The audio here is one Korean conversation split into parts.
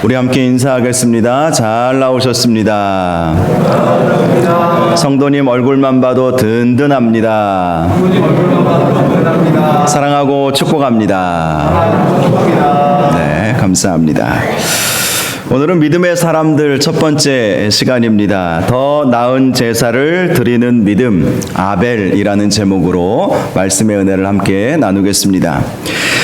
우리 함께 인사하겠습니다. 잘 나오셨습니다. 성도님 얼굴만 봐도 든든합니다. 사랑하고 축복합니다. 네, 감사합니다. 오늘은 믿음의 사람들 첫 번째 시간입니다. 더 나은 제사를 드리는 믿음, 아벨이라는 제목으로 말씀의 은혜를 함께 나누겠습니다.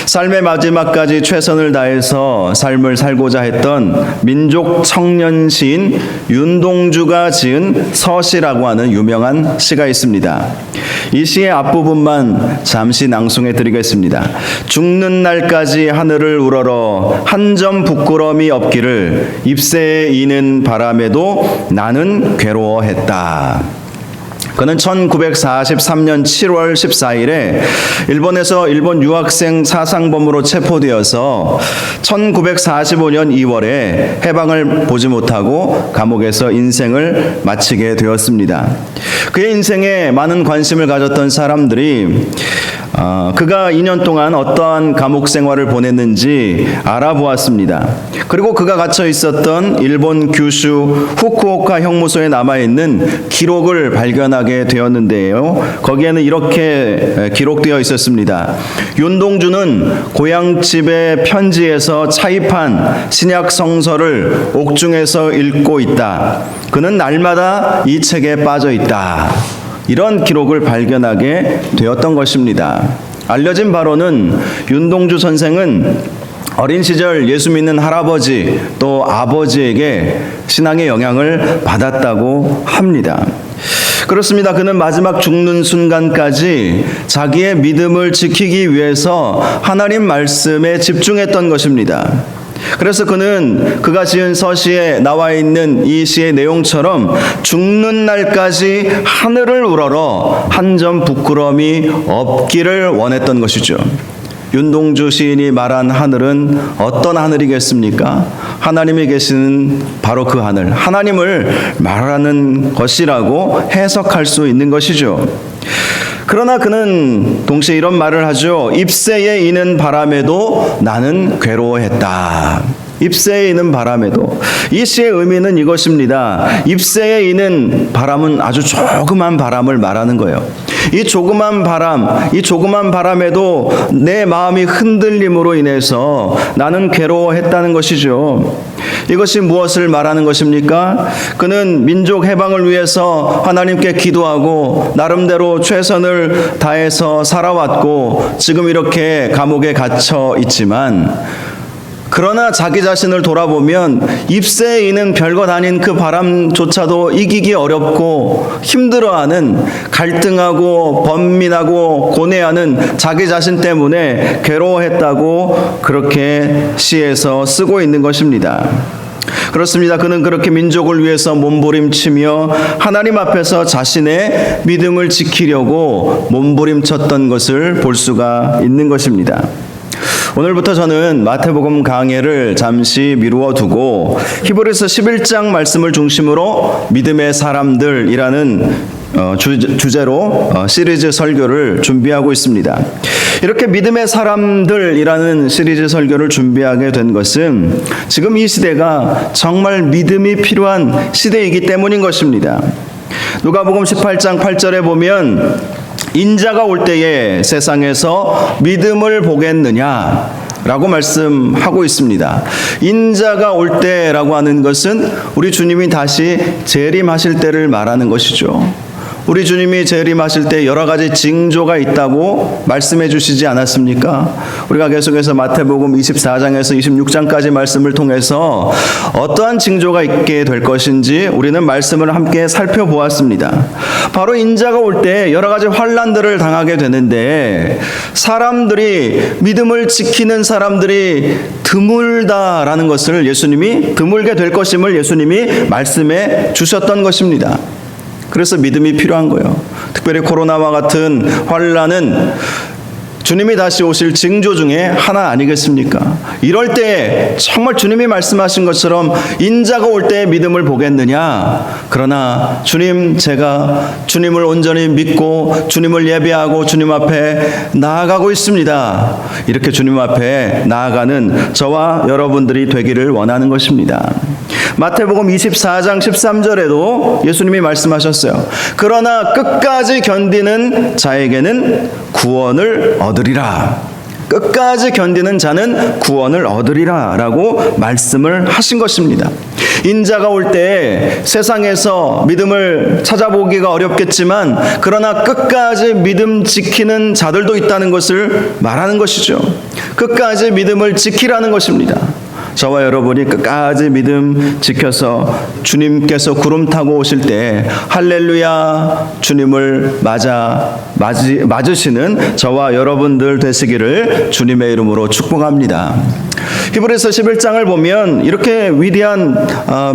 삶의 마지막까지 최선을 다해서 삶을 살고자 했던 민족 청년 시인 윤동주가 지은 서시라고 하는 유명한 시가 있습니다. 이 시의 앞부분만 잠시 낭송해 드리겠습니다. 죽는 날까지 하늘을 우러러 한 점 부끄러움이 없기를 잎새에 이는 바람에도 나는 괴로워했다. 그는 1943년 7월 14일에 일본에서 일본 유학생 사상범으로 체포되어서 1945년 2월에 해방을 보지 못하고 감옥에서 인생을 마치게 되었습니다. 그의 인생에 많은 관심을 가졌던 사람들이 그가 2년 동안 어떠한 감옥 생활을 보냈는지 알아보았습니다. 그리고 그가 갇혀 있었던 일본 규슈 후쿠오카 형무소에 남아있는 기록을 발견하게 되었는데요. 거기에는 이렇게 기록되어 있었습니다. 윤동주는 고향집의 편지에서 차입한 신약 성서를 옥중에서 읽고 있다. 그는 날마다 이 책에 빠져 있다. 이런 기록을 발견하게 되었던 것입니다. 알려진 바로는 윤동주 선생은 어린 시절 예수 믿는 할아버지 또 아버지에게 신앙의 영향을 받았다고 합니다. 그렇습니다. 그는 마지막 죽는 순간까지 자기의 믿음을 지키기 위해서 하나님 말씀에 집중했던 것입니다. 그래서 그는 그가 지은 서시에 나와 있는 이 시의 내용처럼 죽는 날까지 하늘을 우러러 한 점 부끄러움이 없기를 원했던 것이죠. 윤동주 시인이 말한 하늘은 어떤 하늘이겠습니까? 하나님이 계시는 바로 그 하늘, 하나님을 말하는 것이라고 해석할 수 있는 것이죠. 그러나 그는 동시에 이런 말을 하죠. 잎새에 이는 바람에도 나는 괴로워했다. 잎새에 이는 바람에도. 이 시의 의미는 이것입니다. 잎새에 이는 바람은 아주 조그만 바람을 말하는 거예요. 이 조그만 바람에도 내 마음이 흔들림으로 인해서 나는 괴로워했다는 것이죠. 이것이 무엇을 말하는 것입니까? 그는 민족 해방을 위해서 하나님께 기도하고 나름대로 최선을 다해서 살아왔고 지금 이렇게 감옥에 갇혀 있지만 그러나 자기 자신을 돌아보면 잎새에 이는 별것 아닌 그 바람조차도 이기기 어렵고 힘들어하는, 갈등하고 번민하고 고뇌하는 자기 자신 때문에 괴로워했다고 그렇게 시에서 쓰고 있는 것입니다. 그렇습니다. 그는 그렇게 민족을 위해서 몸부림치며 하나님 앞에서 자신의 믿음을 지키려고 몸부림쳤던 것을 볼 수가 있는 것입니다. 오늘부터 저는 마태복음 강해를 잠시 미루어 두고 히브리서 11장 말씀을 중심으로 믿음의 사람들이라는 주제로 시리즈 설교를 준비하고 있습니다. 이렇게 믿음의 사람들이라는 시리즈 설교를 준비하게 된 것은 지금 이 시대가 정말 믿음이 필요한 시대이기 때문인 것입니다. 누가복음 18장 8절에 보면 인자가 올 때에 세상에서 믿음을 보겠느냐 라고 말씀하고 있습니다. 인자가 올 때라고 하는 것은 우리 주님이 다시 재림하실 때를 말하는 것이죠. 우리 주님이 재림하실 때 여러 가지 징조가 있다고 말씀해 주시지 않았습니까? 우리가 계속해서 마태복음 24장에서 26장까지 말씀을 통해서 어떠한 징조가 있게 될 것인지 우리는 말씀을 함께 살펴보았습니다. 바로 인자가 올 때 여러 가지 환난들을 당하게 되는데 사람들이, 믿음을 지키는 사람들이 드물다라는 것을 예수님이, 드물게 될 것임을 예수님이 말씀해 주셨던 것입니다. 그래서 믿음이 필요한 거예요. 특별히 코로나와 같은 환난은 주님이 다시 오실 징조 중에 하나 아니겠습니까? 이럴 때 정말 주님이 말씀하신 것처럼 인자가 올 때의 믿음을 보겠느냐? 그러나 주님, 제가 주님을 온전히 믿고 주님을 예배하고 주님 앞에 나아가고 있습니다. 이렇게 주님 앞에 나아가는 저와 여러분들이 되기를 원하는 것입니다. 마태복음 24장 13절에도 예수님이 말씀하셨어요. 그러나 끝까지 견디는 자에게는 구원을 얻으리라. 끝까지 견디는 자는 구원을 얻으리라 라고 말씀을 하신 것입니다. 인자가 올 때 세상에서 믿음을 찾아보기가 어렵겠지만 그러나 끝까지 믿음 지키는 자들도 있다는 것을 말하는 것이죠. 끝까지 믿음을 지키라는 것입니다. 저와 여러분이 끝까지 믿음 지켜서 주님께서 구름 타고 오실 때 할렐루야 주님을 맞으시는 저와 여러분들 되시기를 주님의 이름으로 축복합니다. 히브리서 11장을 보면 이렇게 위대한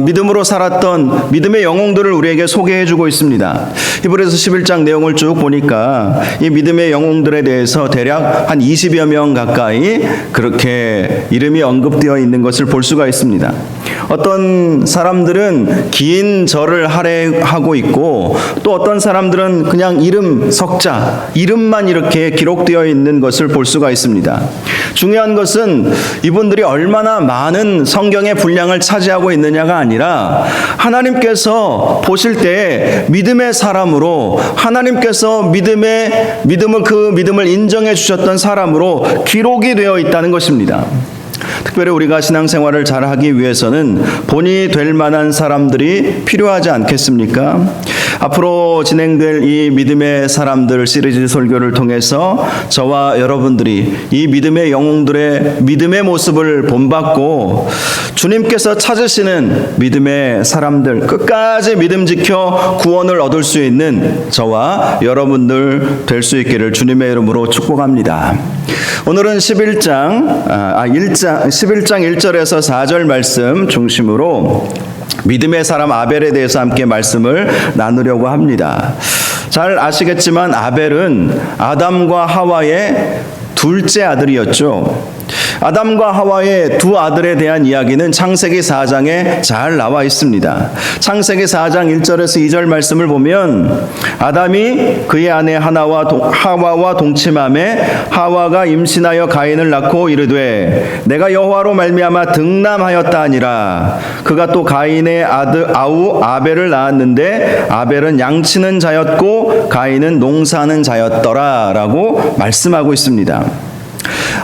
믿음으로 살았던 믿음의 영웅들을 우리에게 소개해주고 있습니다. 히브리서 11장 내용을 쭉 보니까 이 믿음의 영웅들에 대해서 대략 한 20여 명 가까이 그렇게 이름이 언급되어 있는 것을 볼 수가 있습니다. 어떤 사람들은 긴 절을 할애하고 있고 또 어떤 사람들은 그냥 이름 석자, 이름만 이렇게 기록되어 있는 것을 볼 수가 있습니다. 중요한 것은 이분들이 얼마나 많은 성경의 분량을 차지하고 있느냐가 아니라 하나님께서 보실 때 믿음의 사람으로 하나님께서 믿음을 인정해 주셨던 사람으로 기록이 되어 있다는 것입니다. 특별히 우리가 신앙생활을 잘하기 위해서는 본이 될 만한 사람들이 필요하지 않겠습니까? 앞으로 진행될 이 믿음의 사람들 시리즈 설교를 통해서 저와 여러분들이 이 믿음의 영웅들의 믿음의 모습을 본받고 주님께서 찾으시는 믿음의 사람들, 끝까지 믿음 지켜 구원을 얻을 수 있는 저와 여러분들 될 수 있기를 주님의 이름으로 축복합니다. 오늘은 11장 1절에서 4절 말씀 중심으로 믿음의 사람 아벨에 대해서 함께 말씀을 나누려고 합니다. 잘 아시겠지만 아벨은 아담과 하와의 둘째 아들이었죠. 아담과 하와의 두 아들에 대한 이야기는 창세기 4장에 잘 나와 있습니다. 창세기 4장 1절에서 2절 말씀을 보면 아담이 그의 아내 하와와 동침함에 하와가 임신하여 가인을 낳고 이르되 내가 여호와로 말미암아 등남하였다 하니라. 그가 또 가인의 아들 아벨을 낳았는데 아벨은 양치는 자였고 가인은 농사하는 자였더라 라고 말씀하고 있습니다.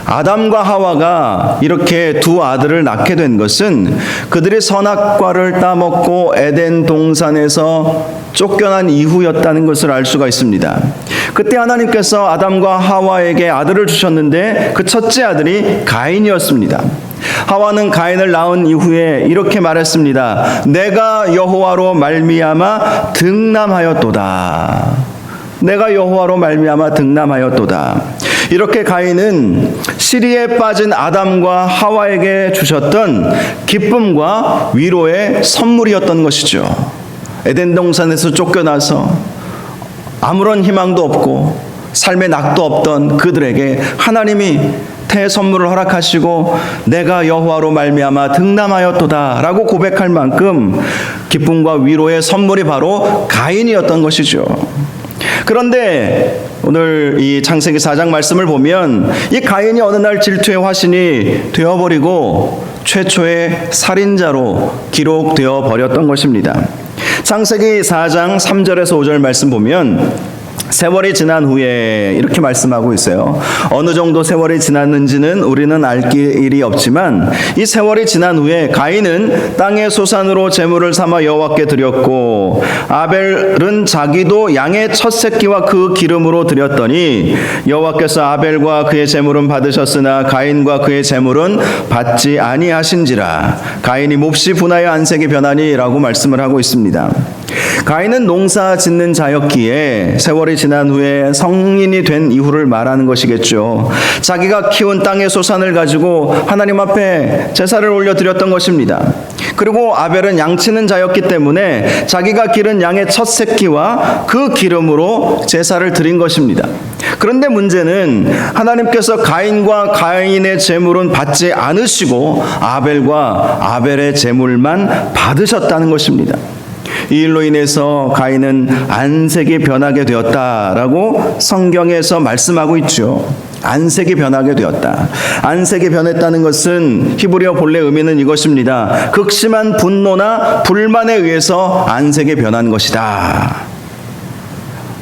아담과 하와가 이렇게 두 아들을 낳게 된 것은 그들이 선악과를 따먹고 에덴 동산에서 쫓겨난 이후였다는 것을 알 수가 있습니다. 그때 하나님께서 아담과 하와에게 아들을 주셨는데 그 첫째 아들이 가인이었습니다. 하와는 가인을 낳은 이후에 이렇게 말했습니다. 내가 여호와로 말미암아 등남하였도다. 내가 여호와로 말미암아 등남하였도다. 이렇게 가인은 시리에 빠진 아담과 하와에게 주셨던 기쁨과 위로의 선물이었던 것이죠. 에덴 동산에서 쫓겨나서 아무런 희망도 없고 삶의 낙도 없던 그들에게 하나님이 선물을 허락하시고 내가 여호와로 말미암아 등남하였도다 라고 고백할 만큼 기쁨과 위로의 선물이 바로 가인이었던 것이죠. 그런데 오늘 이 창세기 4장 말씀을 보면 이 가인이 어느 날 질투의 화신이 되어버리고 최초의 살인자로 기록되어 버렸던 것입니다. 창세기 4장 3절에서 5절 말씀 보면 세월이 지난 후에 이렇게 말씀하고 있어요. 어느 정도 세월이 지났는지는 우리는 알 길이 없지만 이 세월이 지난 후에 가인은 땅의 소산으로 제물을 삼아 여호와께 드렸고 아벨은 자기도 양의 첫 새끼와 그 기름으로 드렸더니 여호와께서 아벨과 그의 제물은 받으셨으나 가인과 그의 제물은 받지 아니하신지라. 가인이 몹시 분하여 안색이 변하니 라고 말씀을 하고 있습니다. 가인은 농사 짓는 자였기에 세월이 지난 후에 성인이 된 이후를 말하는 것이겠죠. 자기가 키운 땅의 소산을 가지고 하나님 앞에 제사를 올려드렸던 것입니다. 그리고 아벨은 양치는 자였기 때문에 자기가 기른 양의 첫 새끼와 그 기름으로 제사를 드린 것입니다. 그런데 문제는 하나님께서 가인과 가인의 제물은 받지 않으시고 아벨과 아벨의 제물만 받으셨다는 것입니다. 이 일로 인해서 가인은 안색이 변하게 되었다라고 성경에서 말씀하고 있죠. 안색이 변하게 되었다. 안색이 변했다는 것은 히브리어 본래 의미는 이것입니다. 극심한 분노나 불만에 의해서 안색이 변한 것이다.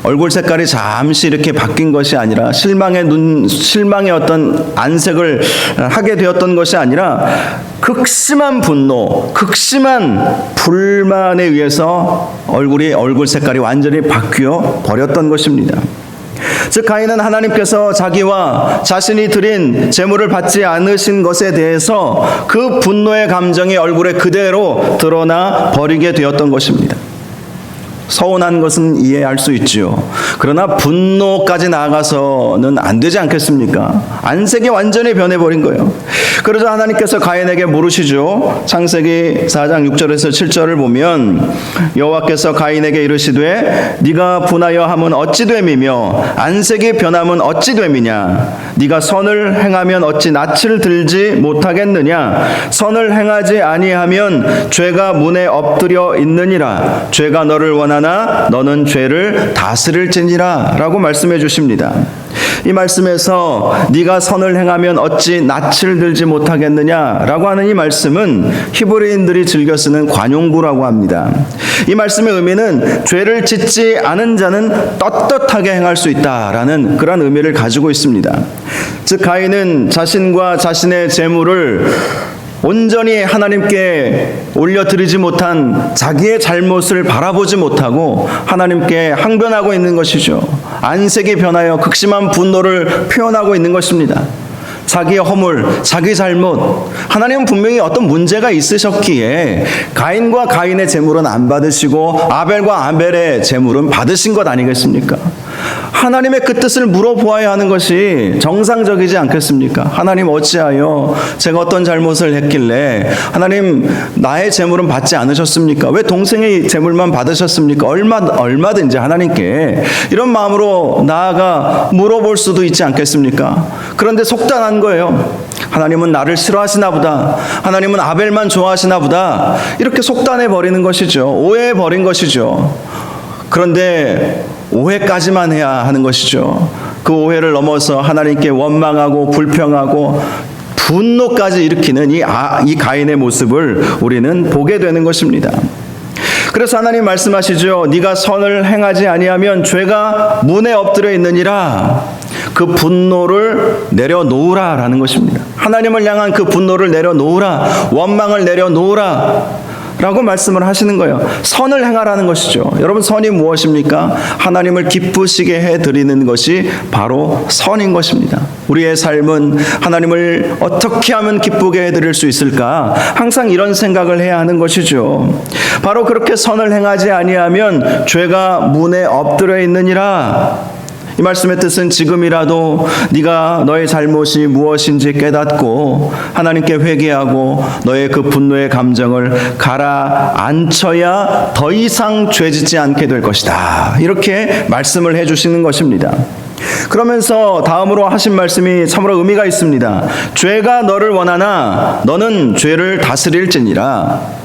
얼굴 색깔이 잠시 이렇게 바뀐 것이 아니라 실망의 어떤 안색을 하게 되었던 것이 아니라 극심한 분노, 극심한 불만에 의해서 얼굴 색깔이 완전히 바뀌어 버렸던 것입니다. 즉 가인은 하나님께서 자기와 자신이 드린 제물을 받지 않으신 것에 대해서 그 분노의 감정이 얼굴에 그대로 드러나 버리게 되었던 것입니다. 서운한 것은 이해할 수 있지요. 그러나 분노까지 나아가서는 안 되지 않겠습니까? 안색이 완전히 변해버린 거예요. 그러자 하나님께서 가인에게 물으시죠. 창세기 4장 6절에서 7절을 보면 여호와께서 가인에게 이르시되 네가 분하여 함은 어찌 됨이며 안색이 변함은 어찌 됨이냐. 네가 선을 행하면 어찌 낯을 들지 못하겠느냐. 선을 행하지 아니하면 죄가 문에 엎드려 있느니라. 죄가 너를 원하나 너는 죄를 다스릴지니라 라고 말씀해 주십니다. 이 말씀에서 네가 선을 행하면 어찌 낯을 들지 못하겠느냐라고 하는 이 말씀은 히브리인들이 즐겨 쓰는 관용구라고 합니다. 이 말씀의 의미는 죄를 짓지 않은 자는 떳떳하게 행할 수 있다라는 그런 의미를 가지고 있습니다. 즉 가인은 자신과 자신의 재물을 온전히 하나님께 올려드리지 못한 자기의 잘못을 바라보지 못하고 하나님께 항변하고 있는 것이죠. 안색이 변하여 극심한 분노를 표현하고 있는 것입니다. 자기의 허물, 자기 잘못, 하나님은 분명히 어떤 문제가 있으셨기에 가인과 가인의 제물은 안 받으시고 아벨과 아벨의 제물은 받으신 것 아니겠습니까? 하나님의 그 뜻을 물어보아야 하는 것이 정상적이지 않겠습니까? 하나님 어찌하여 제가 어떤 잘못을 했길래 하나님 나의 제물은 받지 않으셨습니까? 왜 동생의 제물만 받으셨습니까? 얼마든지 하나님께 이런 마음으로 나아가 물어볼 수도 있지 않겠습니까? 그런데 속단한 거예요. 하나님은 나를 싫어하시나 보다. 하나님은 아벨만 좋아하시나 보다. 이렇게 속단해 버리는 것이죠. 오해해 버린 것이죠. 그런데 오해까지만 해야 하는 것이죠. 그 오해를 넘어서 하나님께 원망하고 불평하고 분노까지 일으키는 이 가인의 모습을 우리는 보게 되는 것입니다. 그래서 하나님 말씀하시죠. 네가 선을 행하지 아니하면 죄가 문에 엎드려 있느니라. 그 분노를 내려놓으라라는 것입니다. 하나님을 향한 그 분노를 내려놓으라. 원망을 내려놓으라 라고 말씀을 하시는 거예요. 선을 행하라는 것이죠. 여러분 선이 무엇입니까? 하나님을 기쁘시게 해드리는 것이 바로 선인 것입니다. 우리의 삶은 하나님을 어떻게 하면 기쁘게 해드릴 수 있을까? 항상 이런 생각을 해야 하는 것이죠. 바로 그렇게 선을 행하지 아니하면 죄가 문에 엎드려 있느니라. 이 말씀의 뜻은 지금이라도 네가 너의 잘못이 무엇인지 깨닫고 하나님께 회개하고 너의 그 분노의 감정을 가라앉혀야 더 이상 죄짓지 않게 될 것이다. 이렇게 말씀을 해주시는 것입니다. 그러면서 다음으로 하신 말씀이 참으로 의미가 있습니다. 죄가 너를 원하나 너는 죄를 다스릴지니라.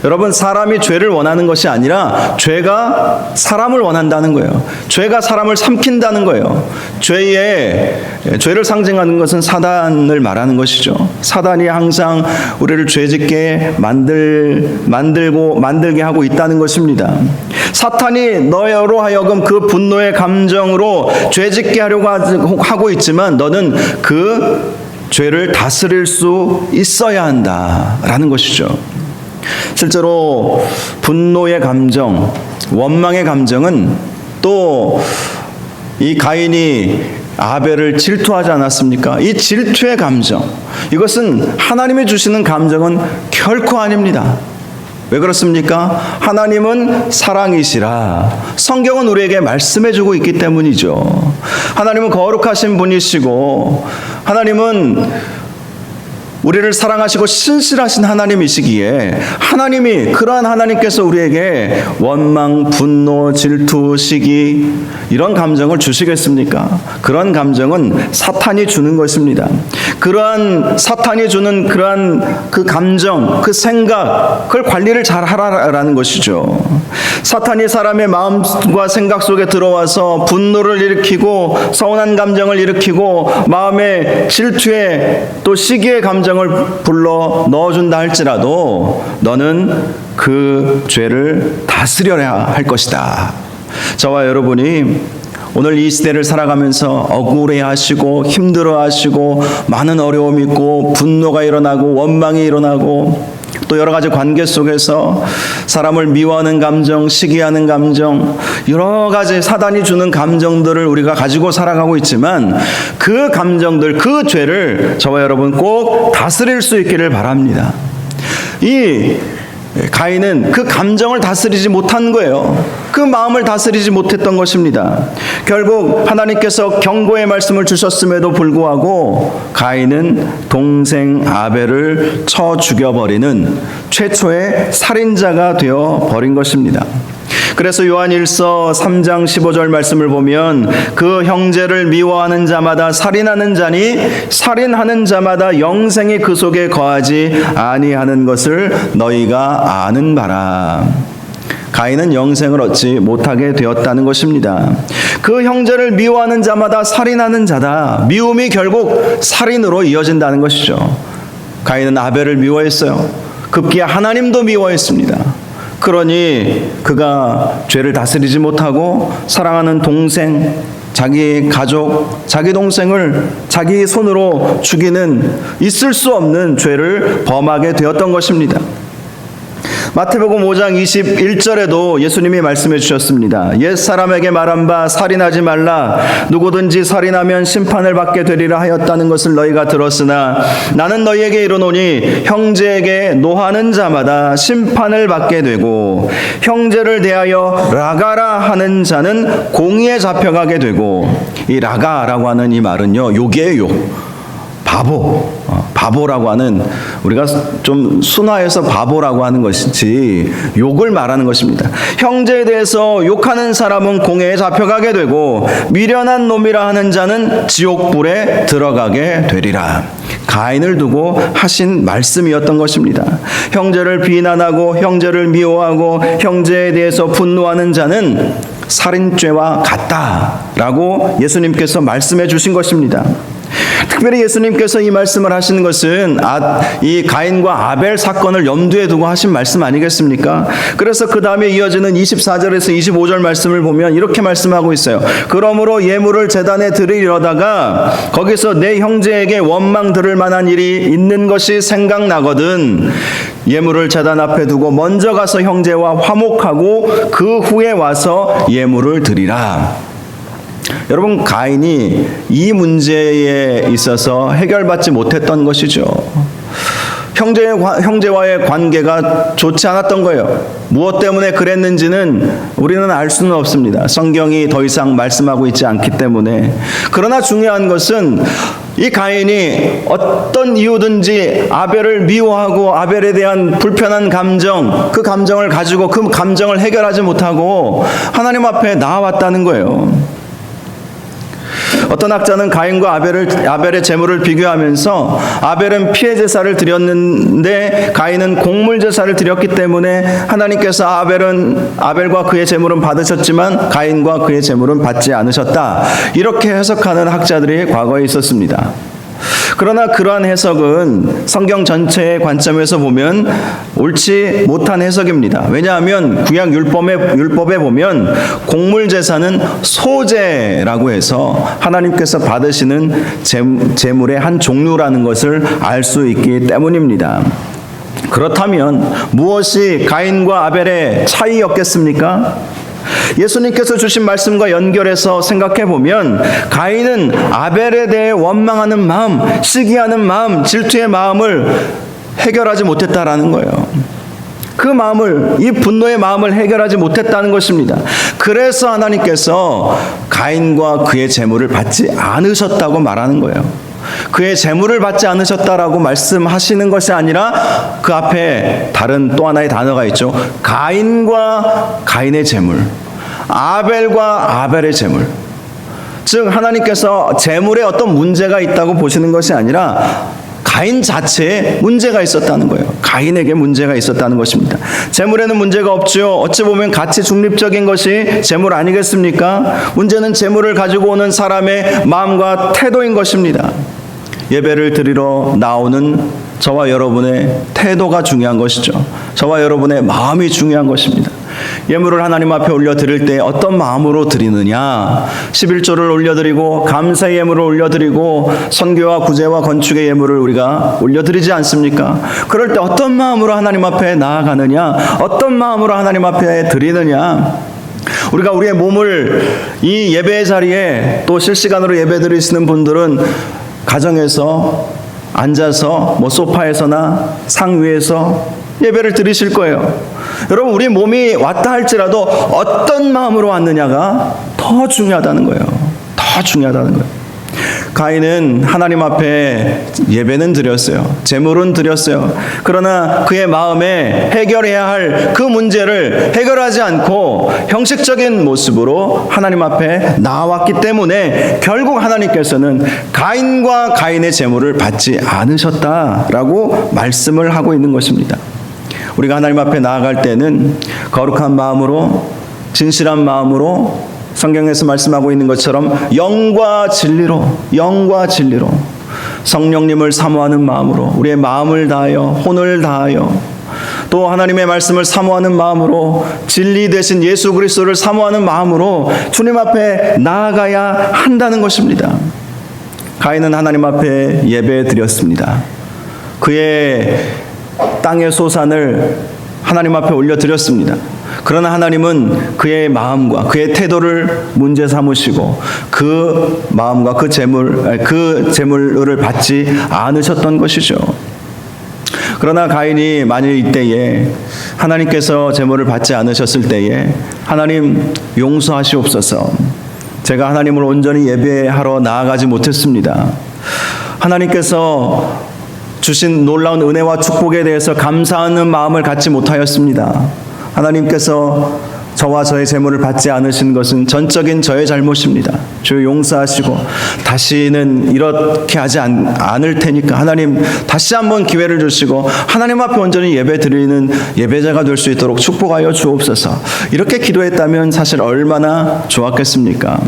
여러분 사람이 죄를 원하는 것이 아니라 죄가 사람을 원한다는 거예요. 죄가 사람을 삼킨다는 거예요. 죄를 상징하는 것은 사단을 말하는 것이죠. 사단이 항상 우리를 죄짓게 만들게 하고 있다는 것입니다. 사탄이 너로 하여금 그 분노의 감정으로 죄짓게 하려고 하고 있지만 너는 그 죄를 다스릴 수 있어야 한다라는 것이죠. 실제로 분노의 감정, 원망의 감정은 또 이 가인이 아벨을 질투하지 않았습니까? 이 질투의 감정, 이것은 하나님이 주시는 감정은 결코 아닙니다. 왜 그렇습니까? 하나님은 사랑이시라 성경은 우리에게 말씀해주고 있기 때문이죠. 하나님은 거룩하신 분이시고 하나님은 우리를 사랑하시고 신실하신 하나님이시기에 하나님이 그러한 하나님께서 우리에게 원망, 분노, 질투, 시기 이런 감정을 주시겠습니까? 그런 감정은 사탄이 주는 것입니다. 그러한 사탄이 주는 그러한 그 감정, 그 생각, 그걸 관리를 잘 하라라는 것이죠. 사탄이 사람의 마음과 생각 속에 들어와서 분노를 일으키고 서운한 감정을 일으키고 마음의 질투에 또 시기의 감정을 불러 넣어준다 할지라도 너는 그 죄를 다스려야 할 것이다. 저와 여러분이 오늘 이 시대를 살아가면서 억울해하시고 힘들어하시고 많은 어려움이 있고 분노가 일어나고 원망이 일어나고 또 여러 가지 관계 속에서 사람을 미워하는 감정, 시기하는 감정, 여러 가지 사단이 주는 감정들을 우리가 가지고 살아가고 있지만 그 감정들, 그 죄를 저와 여러분 꼭 다스릴 수 있기를 바랍니다. 이 가인은 그 감정을 다스리지 못한 거예요. 그 마음을 다스리지 못했던 것입니다. 결국 하나님께서 경고의 말씀을 주셨음에도 불구하고 가인은 동생 아벨을 쳐 죽여버리는 최초의 살인자가 되어 버린 것입니다. 그래서 요한일서 3장 15절 말씀을 보면 그 형제를 미워하는 자마다 살인하는 자니 살인하는 자마다 영생이 그 속에 거하지 아니하는 것을 너희가 아는 바라. 가인은 영생을 얻지 못하게 되었다는 것입니다. 그 형제를 미워하는 자마다 살인하는 자다. 미움이 결국 살인으로 이어진다는 것이죠. 가인은 아벨을 미워했어요. 급기야 하나님도 미워했습니다. 그러니 그가 죄를 다스리지 못하고 사랑하는 동생, 자기 가족, 자기 동생을 자기 손으로 죽이는 있을 수 없는 죄를 범하게 되었던 것입니다. 마태복음 5장 21절에도 예수님이 말씀해 주셨습니다. 옛사람에게 말한 바 살인하지 말라. 누구든지 살인하면 심판을 받게 되리라 하였다는 것을 너희가 들었으나 나는 너희에게 이르노니 형제에게 노하는 자마다 심판을 받게 되고 바보를 대하여 라가라 하는 자는 공의에 잡혀가게 되고, 이 라가라고 하는 이 말은요, 욕이에요, 욕. 바보라고 하는, 우리가 좀 순화해서 바보라고 하는 것이지 욕을 말하는 것입니다. 형제에 대해서 욕하는 사람은 공회에 잡혀가게 되고 미련한 놈이라 하는 자는 지옥불에 들어가게 되리라. 가인을 두고 하신 말씀이었던 것입니다. 형제를 비난하고 형제를 미워하고 형제에 대해서 분노하는 자는 살인죄와 같다라고 예수님께서 말씀해 주신 것입니다. 특별히 예수님께서 이 말씀을 하시는 것은 이 가인과 아벨 사건을 염두에 두고 하신 말씀 아니겠습니까? 그래서 그 다음에 이어지는 24절에서 25절 말씀을 보면 이렇게 말씀하고 있어요. 그러므로 예물을 제단에 드리려다가 거기서 내 형제에게 원망 들을 만한 일이 있는 것이 생각나거든 예물을 제단 앞에 두고 먼저 가서 형제와 화목하고 그 후에 와서 예물을 드리라. 여러분, 가인이 이 문제에 있어서 해결받지 못했던 것이죠. 형제와의 관계가 좋지 않았던 거예요. 무엇 때문에 그랬는지는 우리는 알 수는 없습니다. 성경이 더 이상 말씀하고 있지 않기 때문에. 그러나 중요한 것은 이 가인이 어떤 이유든지 아벨을 미워하고 아벨에 대한 불편한 감정, 그 감정을 가지고 그 감정을 해결하지 못하고 하나님 앞에 나아왔다는 거예요. 어떤 학자는 가인과 아벨의 제물을 비교하면서 아벨은 피해 제사를 드렸는데 가인은 곡물 제사를 드렸기 때문에 하나님께서 아벨과 그의 제물은 받으셨지만 가인과 그의 제물은 받지 않으셨다, 이렇게 해석하는 학자들이 과거에 있었습니다. 그러나 그러한 해석은 성경 전체의 관점에서 보면 옳지 못한 해석입니다. 왜냐하면 구약 율법에 보면 곡물 제사는 소제라고 해서 하나님께서 받으시는 제물의 한 종류라는 것을 알 수 있기 때문입니다. 그렇다면 무엇이 가인과 아벨의 차이였겠습니까? 예수님께서 주신 말씀과 연결해서 생각해 보면 가인은 아벨에 대해 원망하는 마음, 시기하는 마음, 질투의 마음을 해결하지 못했다라는 거예요. 그 마음을, 이 분노의 마음을 해결하지 못했다는 것입니다. 그래서 하나님께서 가인과 그의 제물을 받지 않으셨다고 말하는 거예요. 그의 재물을 받지 않으셨다라고 말씀하시는 것이 아니라 그 앞에 다른 또 하나의 단어가 있죠. 가인과 가인의 재물, 아벨과 아벨의 재물. 즉 하나님께서 재물에 어떤 문제가 있다고 보시는 것이 아니라 가인 자체에 문제가 있었다는 거예요. 가인에게 문제가 있었다는 것입니다. 재물에는 문제가 없죠. 어찌 보면 가치 중립적인 것이 재물 아니겠습니까? 문제는 재물을 가지고 오는 사람의 마음과 태도인 것입니다. 예배를 드리러 나오는 저와 여러분의 태도가 중요한 것이죠. 저와 여러분의 마음이 중요한 것입니다. 예물을 하나님 앞에 올려드릴 때 어떤 마음으로 드리느냐, 11조를 올려드리고 감사의 예물을 올려드리고 선교와 구제와 건축의 예물을 우리가 올려드리지 않습니까? 그럴 때 어떤 마음으로 하나님 앞에 나아가느냐, 어떤 마음으로 하나님 앞에 드리느냐, 우리가 우리의 몸을 이 예배의 자리에, 또 실시간으로 예배 드리시는 분들은 가정에서 앉아서 소파에서나 상 위에서 예배를 드리실 거예요. 여러분, 우리 몸이 왔다 할지라도 어떤 마음으로 왔느냐가 더 중요하다는 거예요. 더 중요하다는 거예요. 가인은 하나님 앞에 예배는 드렸어요. 제물은 드렸어요. 그러나 그의 마음에 해결해야 할 그 문제를 해결하지 않고 형식적인 모습으로 하나님 앞에 나왔기 때문에 결국 하나님께서는 가인과 가인의 제물을 받지 않으셨다라고 말씀을 하고 있는 것입니다. 우리가 하나님 앞에 나아갈 때는 거룩한 마음으로, 진실한 마음으로, 성경에서 말씀하고 있는 것처럼 영과 진리로 성령님을 사모하는 마음으로, 우리의 마음을 다하여, 혼을 다하여, 또 하나님의 말씀을 사모하는 마음으로, 진리 되신 예수 그리스도를 사모하는 마음으로 주님 앞에 나아가야 한다는 것입니다. 가인은 하나님 앞에 예배 드렸습니다. 그의 땅의 소산을 하나님 앞에 올려드렸습니다. 그러나 하나님은 그의 마음과 그의 태도를 문제 삼으시고 그 마음과 그 재물을 받지 않으셨던 것이죠. 그러나 가인이 만일 이때에 하나님께서 재물을 받지 않으셨을 때에 하나님 용서하시옵소서, 제가 하나님을 온전히 예배하러 나아가지 못했습니다. 하나님께서 주신 놀라운 은혜와 축복에 대해서 감사하는 마음을 갖지 못하였습니다. 하나님께서 저와 저의 재물을 받지 않으신 것은 전적인 저의 잘못입니다. 주 용서하시고 다시는 이렇게 하지 않을 테니까 하나님 다시 한번 기회를 주시고 하나님 앞에 온전히 예배 드리는 예배자가 될 수 있도록 축복하여 주옵소서. 이렇게 기도했다면 사실 얼마나 좋았겠습니까?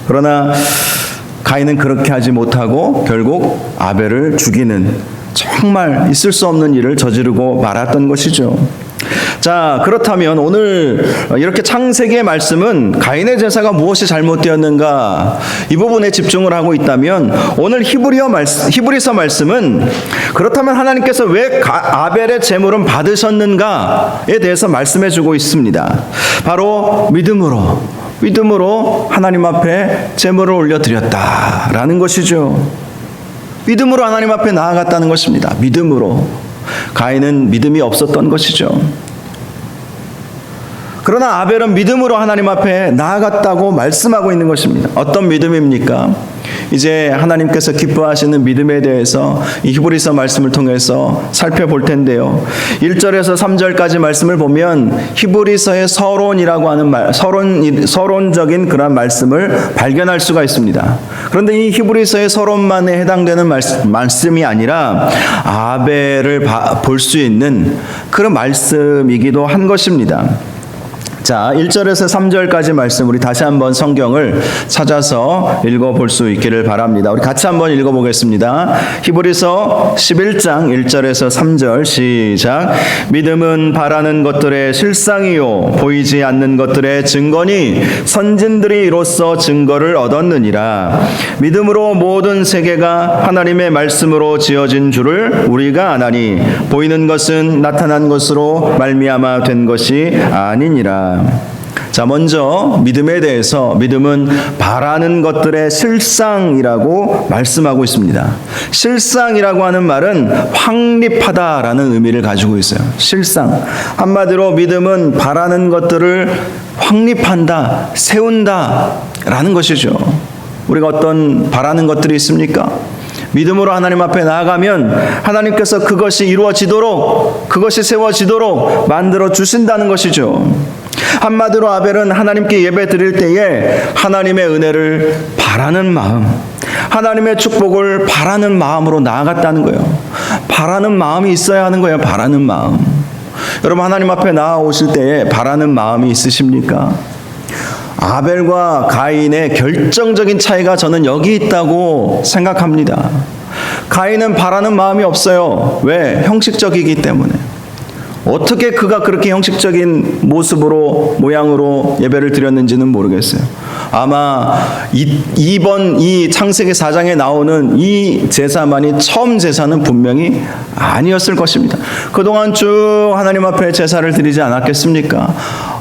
그러나 가인은 그렇게 하지 못하고 결국 아벨을 죽이는 정말 있을 수 없는 일을 저지르고 말았던 것이죠. 자, 그렇다면 오늘 이렇게 창세기의 말씀은 가인의 제사가 무엇이 잘못되었는가, 이 부분에 집중을 하고 있다면 오늘 히브리서 말씀은 그렇다면 하나님께서 왜 아벨의 제물은 받으셨는가에 대해서 말씀해 주고 있습니다. 바로 믿음으로 하나님 앞에 제물을 올려드렸다라는 것이죠. 믿음으로 하나님 앞에 나아갔다는 것입니다. 믿음으로. 가인은 믿음이 없었던 것이죠. 그러나 아벨은 믿음으로 하나님 앞에 나아갔다고 말씀하고 있는 것입니다. 어떤 믿음입니까? 이제 하나님께서 기뻐하시는 믿음에 대해서 이 히브리서 말씀을 통해서 살펴볼 텐데요. 1절에서 3절까지 말씀을 보면 히브리서의 서론이라고 하는 서론적인 그런 말씀을 발견할 수가 있습니다. 그런데 이 히브리서의 서론만에 해당되는 말씀이 아니라 아벨을 볼 수 있는 그런 말씀이기도 한 것입니다. 자, 1절에서 3절까지 말씀 우리 다시 한번 성경을 찾아서 읽어볼 수 있기를 바랍니다. 우리 같이 한번 읽어보겠습니다. 히브리서 11장 1절에서 3절 시작. 믿음은 바라는 것들의 실상이요 보이지 않는 것들의 증거니 선진들이 이로써 증거를 얻었느니라. 믿음으로 모든 세계가 하나님의 말씀으로 지어진 줄을 우리가 아나니 보이는 것은 나타난 것으로 말미암아 된 것이 아니니라. 자, 먼저 믿음에 대해서, 믿음은 바라는 것들의 실상이라고 말씀하고 있습니다. 실상이라고 하는 말은 확립하다라는 의미를 가지고 있어요. 실상. 한마디로 믿음은 바라는 것들을 확립한다, 세운다라는 것이죠. 우리가 어떤 바라는 것들이 있습니까? 믿음으로 하나님 앞에 나아가면 하나님께서 그것이 이루어지도록, 그것이 세워지도록 만들어 주신다는 것이죠. 한마디로 아벨은 하나님께 예배 드릴 때에 하나님의 은혜를 바라는 마음, 하나님의 축복을 바라는 마음으로 나아갔다는 거예요. 바라는 마음이 있어야 하는 거예요. 바라는 마음. 여러분, 하나님 앞에 나아오실 때에 바라는 마음이 있으십니까? 아벨과 가인의 결정적인 차이가 저는 여기 있다고 생각합니다. 가인은 바라는 마음이 없어요. 왜? 형식적이기 때문에. 어떻게 그가 그렇게 형식적인 모습으로, 모양으로 예배를 드렸는지는 모르겠어요. 아마 이번 이 창세기 4장에 나오는 이 제사만이 처음 제사는 분명히 아니었을 것입니다. 그동안 쭉 하나님 앞에 제사를 드리지 않았겠습니까?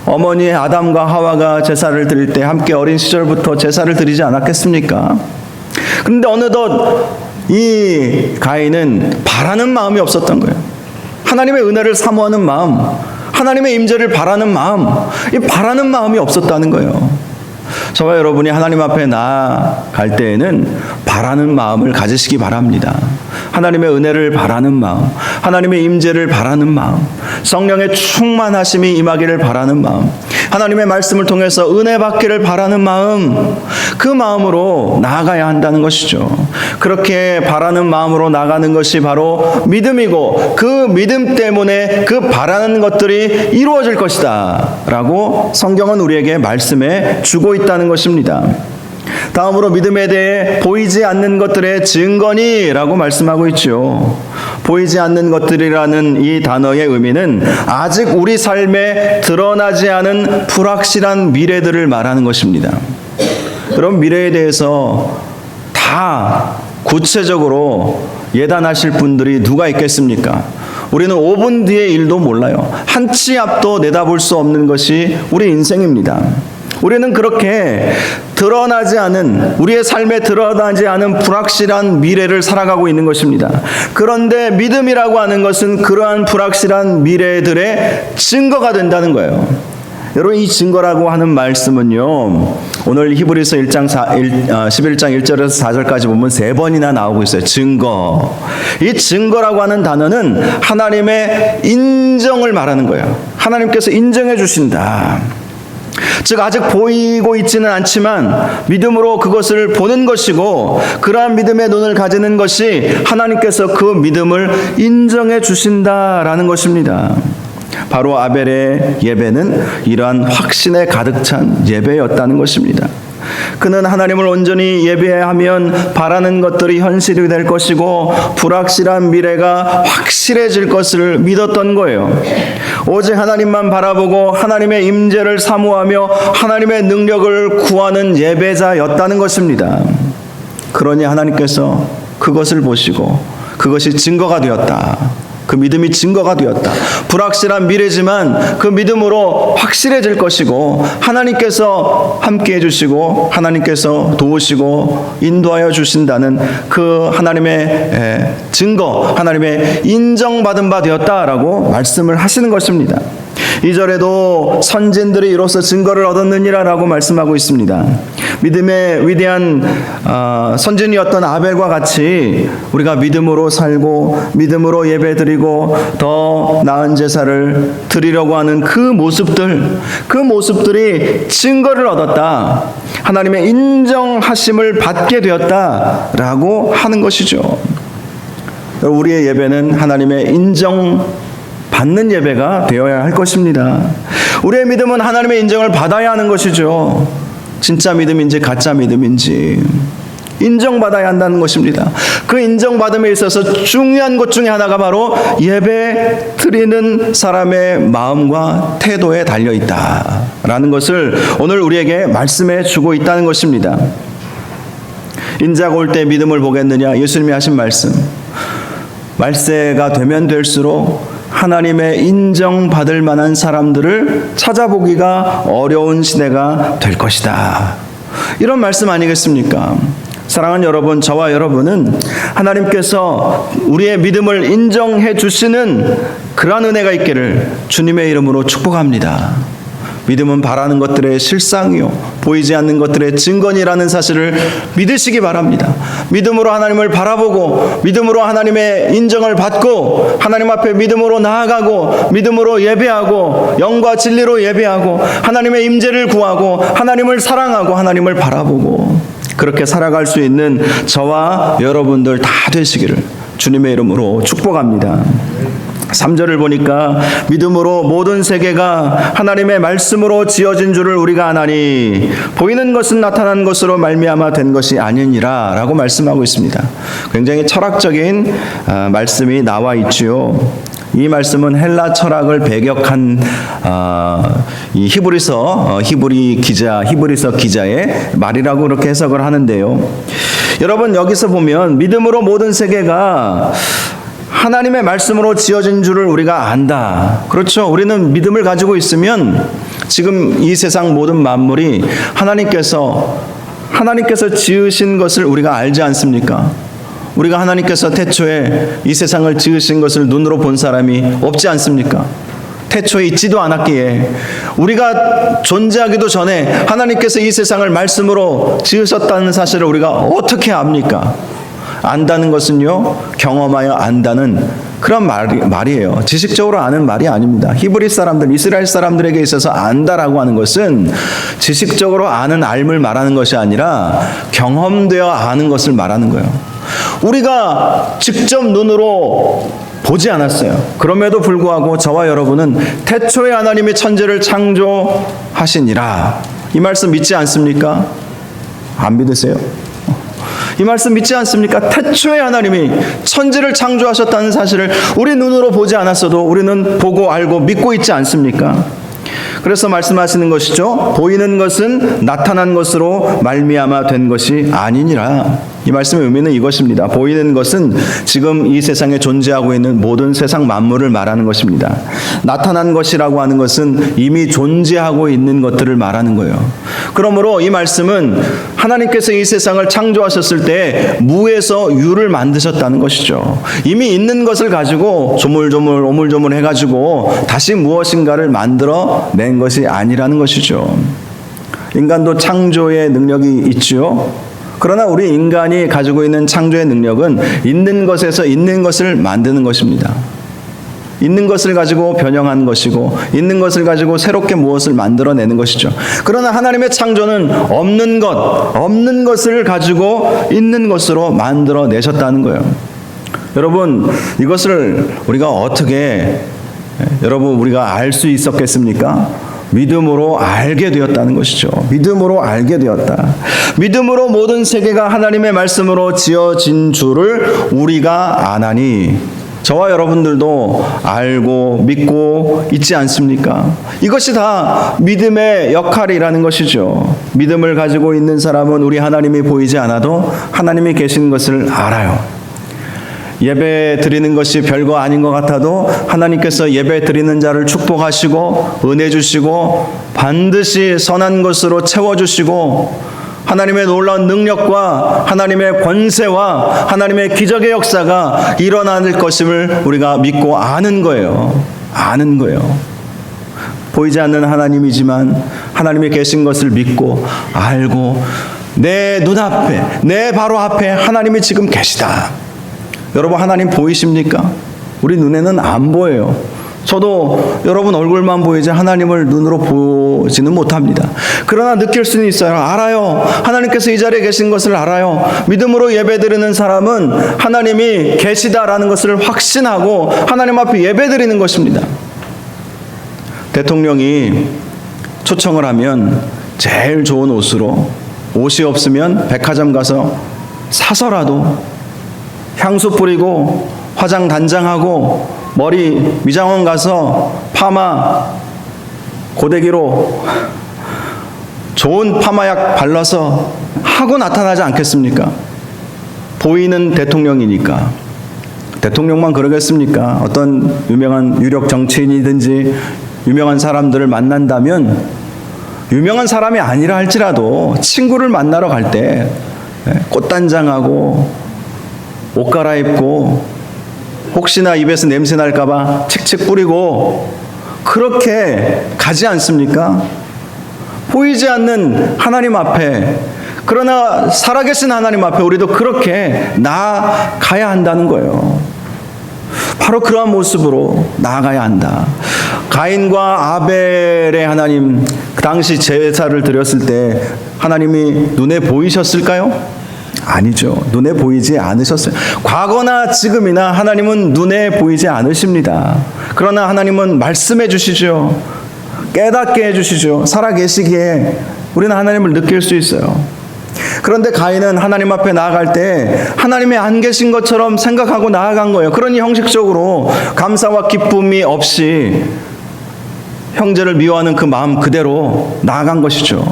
어머니 아담과 하와가 제사를 드릴 때 함께 어린 시절부터 제사를 드리지 않았겠습니까? 그런데 어느덧 이 가인은 바라는 마음이 없었던 거예요. 하나님의 은혜를 사모하는 마음, 하나님의 임재를 바라는 마음, 이 바라는 마음이 없었다는 거예요. 저와 여러분이 하나님 앞에 나아갈 때에는 바라는 마음을 가지시기 바랍니다. 하나님의 은혜를 바라는 마음, 하나님의 임재를 바라는 마음, 성령의 충만하심이 임하기를 바라는 마음, 하나님의 말씀을 통해서 은혜 받기를 바라는 마음, 그 마음으로 나아가야 한다는 것이죠. 그렇게 바라는 마음으로 나가는 것이 바로 믿음이고, 그 믿음 때문에 그 바라는 것들이 이루어질 것이다 라고 성경은 우리에게 말씀해 주고 있다는 것입니다. 다음으로 믿음에 대해 보이지 않는 것들의 증거니 라고 말씀하고 있죠. 보이지 않는 것들이라는 이 단어의 의미는 아직 우리 삶에 드러나지 않은 불확실한 미래들을 말하는 것입니다. 그럼 미래에 대해서 다 구체적으로 예단하실 분들이 누가 있겠습니까? 우리는 5분 뒤의 일도 몰라요. 한 치 앞도 내다볼 수 없는 것이 우리 인생입니다. 우리는 그렇게 드러나지 않은, 우리의 삶에 드러나지 않은 불확실한 미래를 살아가고 있는 것입니다. 그런데 믿음이라고 하는 것은 그러한 불확실한 미래들의 증거가 된다는 거예요. 여러분, 이 증거라고 하는 말씀은요, 오늘 히브리서 11장 1절에서 4절까지 보면 3번이나 나오고 있어요. 증거. 이 증거라고 하는 단어는 하나님의 인정을 말하는 거예요. 하나님께서 인정해 주신다. 즉 아직 보이고 있지는 않지만 믿음으로 그것을 보는 것이고, 그러한 믿음의 눈을 가지는 것이 하나님께서 그 믿음을 인정해 주신다라는 것입니다. 바로 아벨의 예배는 이러한 확신에 가득 찬 예배였다는 것입니다. 그는 하나님을 온전히 예배하면 바라는 것들이 현실이 될 것이고 불확실한 미래가 확실해질 것을 믿었던 거예요. 오직 하나님만 바라보고 하나님의 임재를 사모하며 하나님의 능력을 구하는 예배자였다는 것입니다. 그러니 하나님께서 그것을 보시고 그것이 증거가 되었다. 그 믿음이 증거가 되었다. 불확실한 미래지만 그 믿음으로 확실해질 것이고, 하나님께서 함께 해주시고 하나님께서 도우시고 인도하여 주신다는 그 하나님의 증거, 하나님의 인정받은 바 되었다라고 말씀을 하시는 것입니다. 2절에도 선진들이 이로써 증거를 얻었느니라 라고 말씀하고 있습니다. 믿음의 위대한 선진이었던 아벨과 같이 우리가 믿음으로 살고 믿음으로 예배드리고 더 나은 제사를 드리려고 하는 그 모습들이 증거를 얻었다, 하나님의 인정하심을 받게 되었다라고 하는 것이죠. 우리의 예배는 하나님의 인정 받는 예배가 되어야 할 것입니다. 우리의 믿음은 하나님의 인정을 받아야 하는 것이죠. 진짜 믿음인지 가짜 믿음인지 인정받아야 한다는 것입니다. 그 인정받음에 있어서 중요한 것 중에 하나가 바로 예배 드리는 사람의 마음과 태도에 달려있다라는 것을 오늘 우리에게 말씀해 주고 있다는 것입니다. 인자가 올 때 믿음을 보겠느냐, 예수님이 하신 말세가 되면 될수록 하나님의 인정받을 만한 사람들을 찾아보기가 어려운 시대가 될 것이다, 이런 말씀 아니겠습니까? 사랑하는 여러분, 저와 여러분은 하나님께서 우리의 믿음을 인정해 주시는 그러한 은혜가 있기를 주님의 이름으로 축복합니다. 믿음은 바라는 것들의 실상이요 보이지 않는 것들의 증거니라는 사실을 믿으시기 바랍니다. 믿음으로 하나님을 바라보고 믿음으로 하나님의 인정을 받고 하나님 앞에 믿음으로 나아가고 믿음으로 예배하고 영과 진리로 예배하고 하나님의 임재를 구하고 하나님을 사랑하고 하나님을 바라보고 그렇게 살아갈 수 있는 저와 여러분들 다 되시기를 주님의 이름으로 축복합니다. 3절을 보니까 믿음으로 모든 세계가 하나님의 말씀으로 지어진 줄을 우리가 아나니 보이는 것은 나타난 것으로 말미암아 된 것이 아니니라 라고 말씀하고 있습니다. 굉장히 철학적인 말씀이 나와 있지요. 이 말씀은 헬라 철학을 배격한 이 히브리서 기자의 말이라고 그렇게 해석을 하는데요. 여러분 여기서 보면 믿음으로 모든 세계가 하나님의 말씀으로 지어진 줄을 우리가 안다. 그렇죠. 우리는 믿음을 가지고 있으면 지금 이 세상 모든 만물이 하나님께서 지으신 것을 우리가 알지 않습니까? 우리가 하나님께서 태초에 이 세상을 지으신 것을 눈으로 본 사람이 없지 않습니까? 태초에 있지도 않았기에 우리가 존재하기도 전에 하나님께서 이 세상을 말씀으로 지으셨다는 사실을 우리가 어떻게 압니까? 안다는 것은요, 경험하여 안다는 그런 말이에요. 지식적으로 아는 말이 아닙니다. 히브리 사람들, 이스라엘 사람들에게 있어서 안다라고 하는 것은 지식적으로 아는 알을 말하는 것이 아니라 경험되어 아는 것을 말하는 거예요. 우리가 직접 눈으로 보지 않았어요. 그럼에도 불구하고 저와 여러분은 태초에 하나님이 천지를 창조하시니라. 이 말씀 믿지 않습니까? 안 믿으세요? 이 말씀 믿지 않습니까? 태초에 하나님이 천지를 창조하셨다는 사실을 우리 눈으로 보지 않았어도 우리는 보고 알고 믿고 있지 않습니까? 그래서 말씀하시는 것이죠. 보이는 것은 나타난 것으로 말미암아 된 것이 아니니라. 이 말씀의 의미는 이것입니다. 보이는 것은 지금 이 세상에 존재하고 있는 모든 세상 만물을 말하는 것입니다. 나타난 것이라고 하는 것은 이미 존재하고 있는 것들을 말하는 거예요. 그러므로 이 말씀은 하나님께서 이 세상을 창조하셨을 때 무에서 유를 만드셨다는 것이죠. 이미 있는 것을 가지고 조물조물 오물조물 해가지고 다시 무엇인가를 만들어 낸 것이 아니라는 것이죠. 인간도 창조의 능력이 있지요. 그러나 우리 인간이 가지고 있는 창조의 능력은 있는 것에서 있는 것을 만드는 것입니다. 있는 것을 가지고 변형한 것이고 있는 것을 가지고 새롭게 무엇을 만들어내는 것이죠. 그러나 하나님의 창조는 없는 것을 가지고 있는 것으로 만들어내셨다는 거예요. 여러분 이것을 우리가 어떻게 우리가 알 수 있었겠습니까? 믿음으로 알게 되었다는 것이죠. 믿음으로 알게 되었다. 믿음으로 모든 세계가 하나님의 말씀으로 지어진 줄을 우리가 아나니 저와 여러분들도 알고 믿고 있지 않습니까? 이것이 다 믿음의 역할이라는 것이죠. 믿음을 가지고 있는 사람은 우리 하나님이 보이지 않아도 하나님이 계신 것을 알아요. 예배 드리는 것이 별거 아닌 것 같아도 하나님께서 예배 드리는 자를 축복하시고 은혜 주시고 반드시 선한 것으로 채워주시고 하나님의 놀라운 능력과 하나님의 권세와 하나님의 기적의 역사가 일어날 것임을 우리가 믿고 아는 거예요. 아는 거예요. 보이지 않는 하나님이지만 하나님이 계신 것을 믿고 알고 내 눈앞에 내 바로 앞에 하나님이 지금 계시다. 여러분 하나님 보이십니까? 우리 눈에는 안 보여요. 저도 여러분 얼굴만 보이지 하나님을 눈으로 보지는 못합니다. 그러나 느낄 수는 있어요. 알아요. 하나님께서 이 자리에 계신 것을 알아요. 믿음으로 예배드리는 사람은 하나님이 계시다라는 것을 확신하고 하나님 앞에 예배드리는 것입니다. 대통령이 초청을 하면 제일 좋은 옷으로 옷이 없으면 백화점 가서 사서라도 향수 뿌리고 화장 단장하고 머리 미장원 가서 파마 고데기로 좋은 파마약 발라서 하고 나타나지 않겠습니까? 보이는 대통령이니까. 대통령만 그러겠습니까? 어떤 유명한 유력 정치인이든지 유명한 사람들을 만난다면 유명한 사람이 아니라 할지라도 친구를 만나러 갈 때 꽃단장하고 옷 갈아입고 혹시나 입에서 냄새 날까봐 칙칙 뿌리고 그렇게 가지 않습니까? 보이지 않는 하나님 앞에, 그러나 살아계신 하나님 앞에 우리도 그렇게 나아가야 한다는 거예요. 바로 그러한 모습으로 나아가야 한다. 가인과 아벨의 하나님, 그 당시 제사를 드렸을 때 하나님이 눈에 보이셨을까요? 아니죠. 눈에 보이지 않으셨어요. 과거나 지금이나 하나님은 눈에 보이지 않으십니다. 그러나 하나님은 말씀해 주시죠. 깨닫게 해 주시죠. 살아계시기에 우리는 하나님을 느낄 수 있어요. 그런데 가인은 하나님 앞에 나아갈 때 하나님이 안 계신 것처럼 생각하고 나아간 거예요. 그러니 형식적으로 감사와 기쁨이 없이 형제를 미워하는 그 마음 그대로 나아간 것이죠.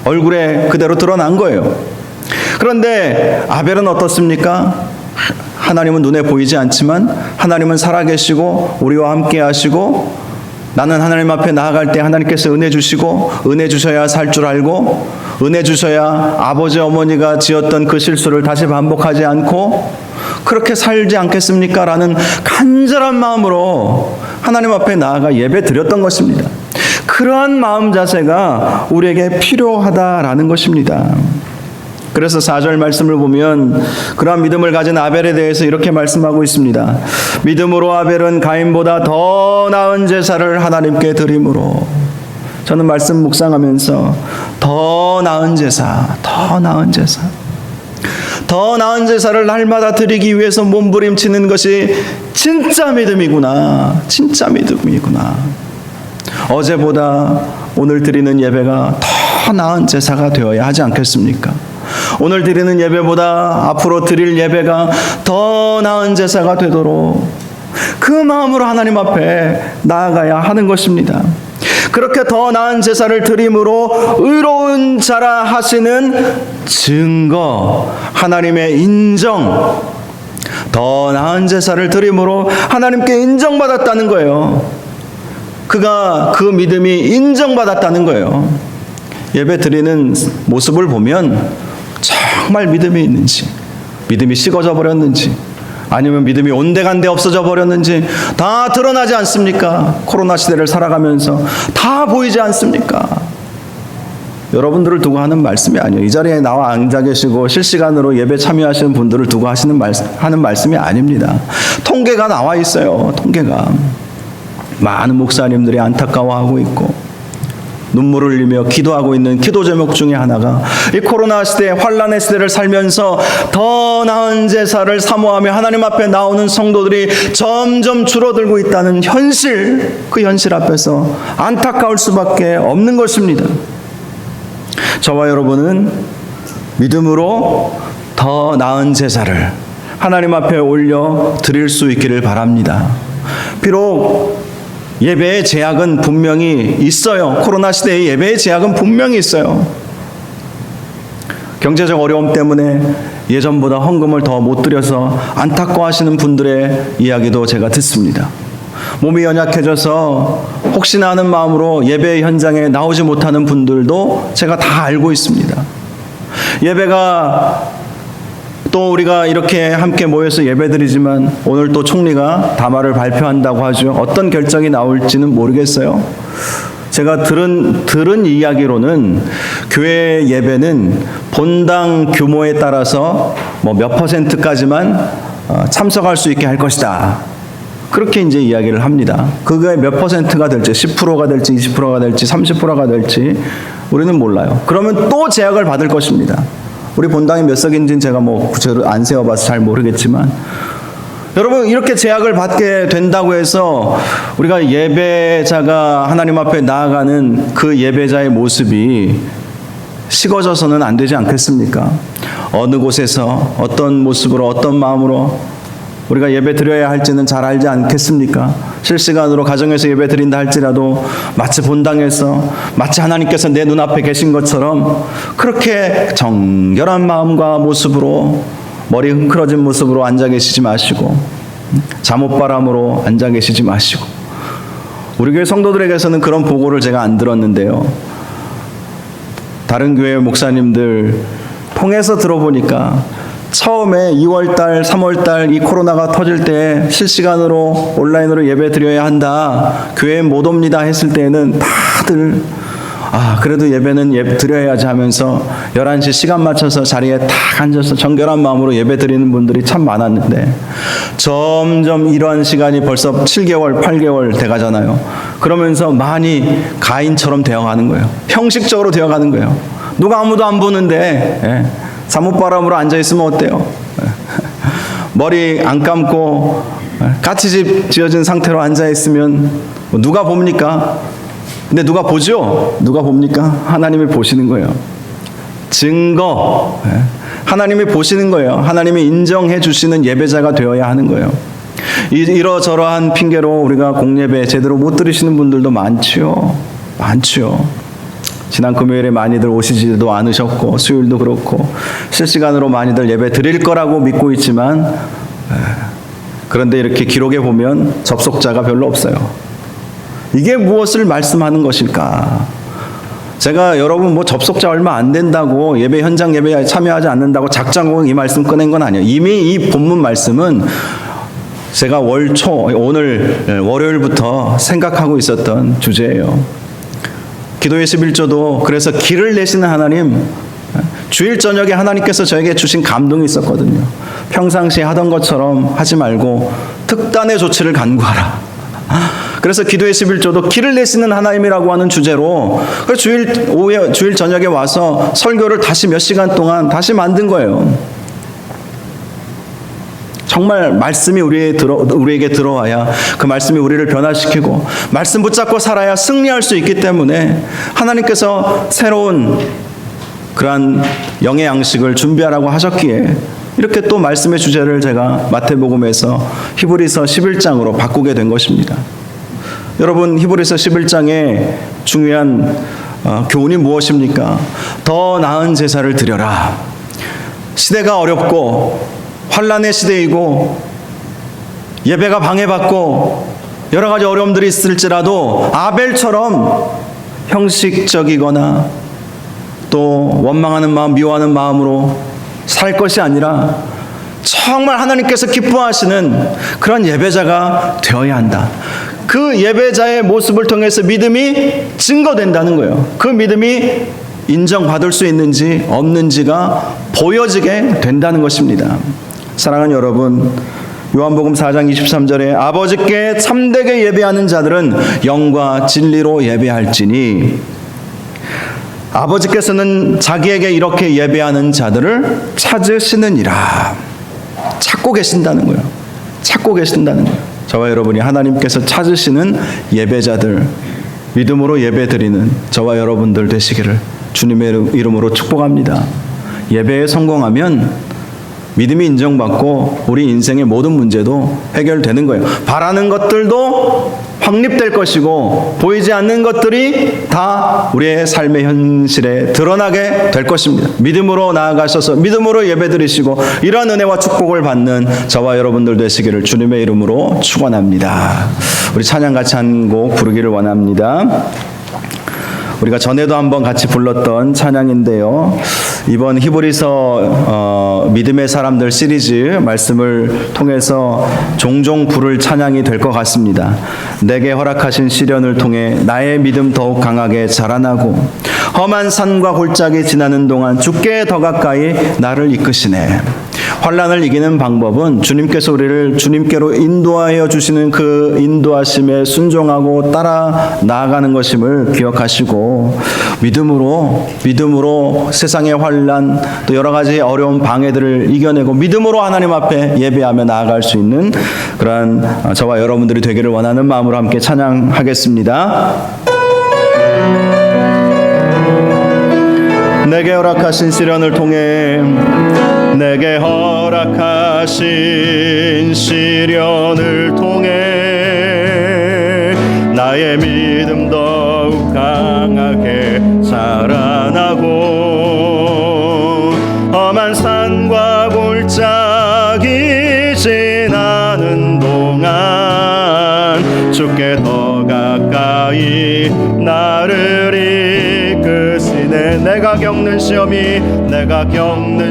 얼굴에 그대로 드러난 거예요. 그런데 아벨은 어떻습니까? 하나님은 눈에 보이지 않지만 하나님은 살아계시고 우리와 함께 하시고, 나는 하나님 앞에 나아갈 때 하나님께서 은혜 주시고, 은혜 주셔야 살 줄 알고, 은혜 주셔야 아버지 어머니가 지었던 그 실수를 다시 반복하지 않고 그렇게 살지 않겠습니까? 라는 간절한 마음으로 하나님 앞에 나아가 예배 드렸던 것입니다. 그러한 마음 자세가 우리에게 필요하다라는 것입니다. 그래서 4절 말씀을 보면 그러한 믿음을 가진 아벨에 대해서 이렇게 말씀하고 있습니다. 믿음으로 아벨은 가인보다 더 나은 제사를 하나님께 드림으로. 저는 말씀 묵상하면서 더 나은 제사, 더 나은 제사, 더 나은 제사를 날마다 드리기 위해서 몸부림치는 것이 진짜 믿음이구나, 진짜 믿음이구나. 어제보다 오늘 드리는 예배가 더 나은 제사가 되어야 하지 않겠습니까? 오늘 드리는 예배보다 앞으로 드릴 예배가 더 나은 제사가 되도록 그 마음으로 하나님 앞에 나아가야 하는 것입니다. 그렇게 더 나은 제사를 드림으로 의로운 자라 하시는 증거, 하나님의 인정, 더 나은 제사를 드림으로 하나님께 인정받았다는 거예요. 그가 그 믿음이 인정받았다는 거예요. 예배 드리는 모습을 보면 정말 믿음이 있는지, 믿음이 식어져 버렸는지, 아니면 믿음이 온데간데 없어져 버렸는지 다 드러나지 않습니까? 코로나 시대를 살아가면서 다 보이지 않습니까? 여러분들을 두고 하는 말씀이 아니에요. 이 자리에 나와 앉아 계시고 실시간으로 예배 참여하시는 분들을 두고 하는 말씀이 아닙니다. 통계가 나와 있어요. 통계가. 많은 목사님들이 안타까워하고 있고 눈물을 흘리며 기도하고 있는 기도 제목 중에 하나가 이 코로나 시대, 환란의 시대를 살면서 더 나은 제사를 사모하며 하나님 앞에 나오는 성도들이 점점 줄어들고 있다는 현실, 그 현실 앞에서 안타까울 수밖에 없는 것입니다. 저와 여러분은 믿음으로 더 나은 제사를 하나님 앞에 올려 드릴 수 있기를 바랍니다. 비록 예배의 제약은 분명히 있어요. 코로나 시대의 예배의 제약은 분명히 있어요. 경제적 어려움 때문에 예전보다 헌금을 더 못 드려서 안타까워하시는 분들의 이야기도 제가 듣습니다. 몸이 연약해져서 혹시나 하는 마음으로 예배 현장에 나오지 못하는 분들도 제가 다 알고 있습니다. 예배가 또 우리가 이렇게 함께 모여서 예배드리지만 오늘 또 총리가 담화를 발표한다고 하죠. 어떤 결정이 나올지는 모르겠어요. 제가 들은 이야기로는 교회 예배는 본당 규모에 따라서 몇 %까지만 참석할 수 있게 할 것이다. 그렇게 이제 이야기를 합니다. 그게 몇 %가 될지, 10%가 될지, 20%가 될지, 30%가 될지 우리는 몰라요. 그러면 또 제약을 받을 것입니다. 우리 본당이 몇 석인지는 제가 구체로 안 세어봐서 잘 모르겠지만, 여러분, 이렇게 제약을 받게 된다고 해서 우리가 예배자가 하나님 앞에 나아가는 그 예배자의 모습이 식어져서는 안 되지 않겠습니까? 어느 곳에서 어떤 모습으로 어떤 마음으로 우리가 예배 드려야 할지는 잘 알지 않겠습니까? 실시간으로 가정에서 예배 드린다 할지라도 마치 본당에서 마치 하나님께서 내 눈앞에 계신 것처럼 그렇게 정결한 마음과 모습으로, 머리 흥크러진 모습으로 앉아 계시지 마시고, 잠옷바람으로 앉아 계시지 마시고. 우리 교회 성도들에게서는 그런 보고를 제가 안 들었는데요, 다른 교회 목사님들 통해서 들어보니까 처음에 2월달, 3월달 이 코로나가 터질 때 실시간으로 온라인으로 예배 드려야 한다, 교회에 못 옵니다 했을 때에는 다들 그래도 예배는 드려야지 하면서 11시 시간 맞춰서 자리에 딱 앉아서 정결한 마음으로 예배 드리는 분들이 참 많았는데, 점점 이러한 시간이 벌써 7개월, 8개월 돼가잖아요. 그러면서 많이 가인처럼 되어가는 거예요. 형식적으로 되어가는 거예요. 누가 아무도 안 보는데 잠옷바람으로 앉아있으면 어때요? 머리 안 감고 까치집 지어진 상태로 앉아있으면 누가 봅니까? 근데 누가 보죠? 누가 봅니까? 하나님이 보시는 거예요. 증거. 하나님이 보시는 거예요. 하나님이 인정해 주시는 예배자가 되어야 하는 거예요. 이러저러한 핑계로 우리가 공예배 제대로 못 들으시는 분들도 많지요. 지난 금요일에 많이들 오시지도 않으셨고, 수요일도 그렇고 실시간으로 많이들 예배 드릴 거라고 믿고 있지만, 그런데 이렇게 기록에 보면 접속자가 별로 없어요. 이게 무엇을 말씀하는 것일까? 제가 여러분 접속자 얼마 안 된다고 예배 현장 예배에 참여하지 않는다고 작정하고 이 말씀 꺼낸 건 아니에요. 이미 이 본문 말씀은 제가 오늘 월요일부터 생각하고 있었던 주제예요. 기도의 11조도 그래서 길을 내시는 하나님, 주일 저녁에 하나님께서 저에게 주신 감동이 있었거든요. 평상시에 하던 것처럼 하지 말고 특단의 조치를 간구하라. 그래서 기도의 11조도 길을 내시는 하나님이라고 하는 주제로 주일 저녁에 와서 설교를 다시 몇 시간 동안 다시 만든 거예요. 정말 말씀이 우리에게 들어와야 그 말씀이 우리를 변화시키고 말씀 붙잡고 살아야 승리할 수 있기 때문에 하나님께서 새로운 그러한 영의 양식을 준비하라고 하셨기에 이렇게 또 말씀의 주제를 제가 마태복음에서 히브리서 11장으로 바꾸게 된 것입니다. 여러분, 히브리서 11장의 중요한 교훈이 무엇입니까? 더 나은 제사를 드려라. 시대가 어렵고 환난의 시대이고 예배가 방해받고 여러 가지 어려움들이 있을지라도 아벨처럼 형식적이거나 또 원망하는 마음, 미워하는 마음으로 살 것이 아니라 정말 하나님께서 기뻐하시는 그런 예배자가 되어야 한다. 그 예배자의 모습을 통해서 믿음이 증거된다는 거예요. 그 믿음이 인정받을 수 있는지 없는지가 보여지게 된다는 것입니다. 사랑하는 여러분, 요한복음 4장 23절에 아버지께 참되게 예배하는 자들은 영과 진리로 예배할지니, 아버지께서는 자기에게 이렇게 예배하는 자들을 찾으시느니라. 찾고 계신다는 거예요. 찾고 계신다는 거예요. 저와 여러분이 하나님께서 찾으시는 예배자들, 믿음으로 예배드리는 저와 여러분들 되시기를 주님의 이름으로 축복합니다. 예배에 성공하면 믿음이 인정받고 우리 인생의 모든 문제도 해결되는 거예요. 바라는 것들도 확립될 것이고 보이지 않는 것들이 다 우리의 삶의 현실에 드러나게 될 것입니다. 믿음으로 나아가셔서 믿음으로 예배드리시고 이러한 은혜와 축복을 받는 저와 여러분들 되시기를 주님의 이름으로 축원합니다. 우리 찬양 같이 한 곡 부르기를 원합니다. 우리가 전에도 한번 같이 불렀던 찬양인데요. 이번 히브리서 믿음의 사람들 시리즈 말씀을 통해서 종종 부를 찬양이 될 것 같습니다. 내게 허락하신 시련을 통해 나의 믿음 더욱 강하게 자라나고 험한 산과 골짜기 지나는 동안 주께 더 가까이 나를 이끄시네. 환난을 이기는 방법은 주님께서 우리를 주님께로 인도하여 주시는 그 인도하심에 순종하고 따라 나아가는 것임을 기억하시고 믿음으로 세상의 환난 또 여러 가지 어려운 방해들을 이겨내고 믿음으로 하나님 앞에 예배하며 나아갈 수 있는 그러한 저와 여러분들이 되기를 원하는 마음으로 함께 찬양하겠습니다. 내게 허락하신 시련을 통해 내게 허락하신 시련을 통해 나의 믿음 더욱 강하게 자라나고 험한 산과 골짜기 지나는 동안 주께 더 가까이 나를 이끄시네. 내가 겪는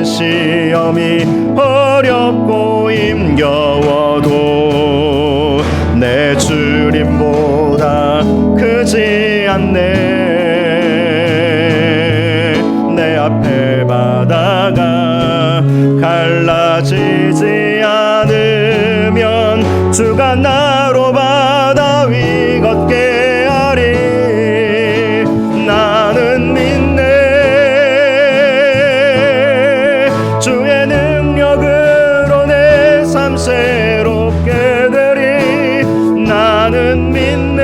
시험이 어렵고 힘겨워도 내 주님보다 크지 않네. 내 앞에 바다가 갈라지지 않으면 주가 나로 바다 위 걷게 하리. 나는 믿네. 주의 능력으로 내 삶 새롭게 되리. 나는 믿네.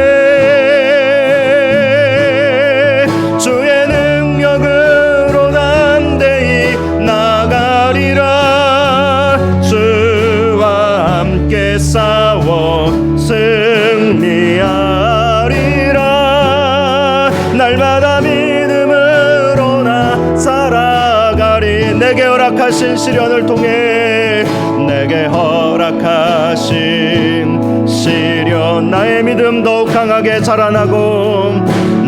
주의 능력으로 담대히 나가리라. 주와 함께 싸워 승리하리라. 날마다 믿음으로 나 살아가리. 내게 허락하신 시련을 통해 내게 허락하신 시련, 나의 믿음 더욱 강하게 자라나고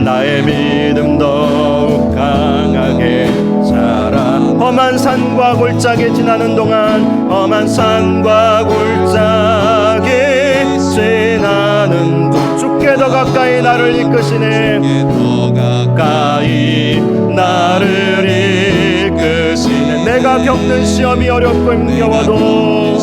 나의 믿음 더욱 강하게 자라. 험한 산과 골짜기 지나는 동안 험한 산과 골짜기 지나는 동 주께 더 가까이 나를 이끄시네. 가까이 나를 이끄시네. 내가 겪는 시험이 어렵고 힘겨워도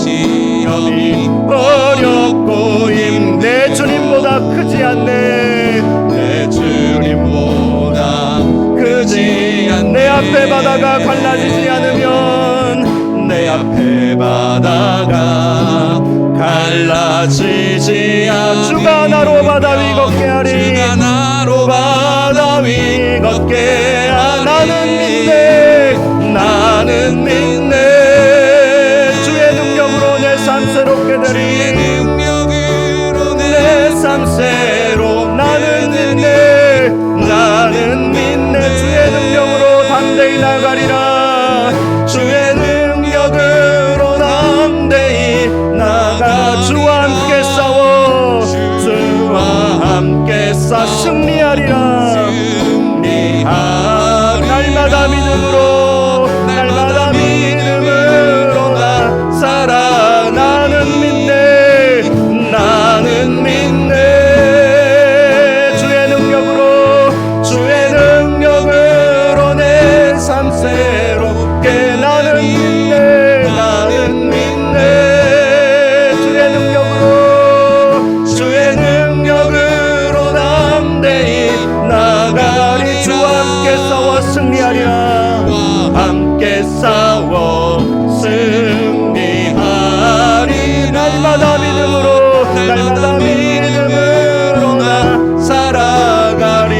내 주님보다 크지 않네. 내 주님보다 크지 않네. 내 앞에 바다가 갈라지지 않으면 내 앞에 바다가 갈라지지 않으면 주가 나로 바다 위 걷게 하리. 주가 나로 바다 위 걷게 하리. 나는 믿네. 나는 믿네. 주의 능력으로 내 삶 새롭게 되리. 내 삶 새로 나는 믿네. 나는 믿네. 주의 능력으로 담대히 나가리라. 주의 능력으로 담대히 나가. 주와 함께 싸워 주와 함께 싸 승리하리라. 날마다 믿음으로 나 살아. 나는 믿네. 나는 믿네. 주의 능력으로 내 삶 새롭게. 나는 믿네. 나는 믿네. 주의 능력으로 담대히 나가리. 주와 함께 싸워 승리하리라. 함께 싸워 승리하리. 날마다 믿음으로 나 살아가리.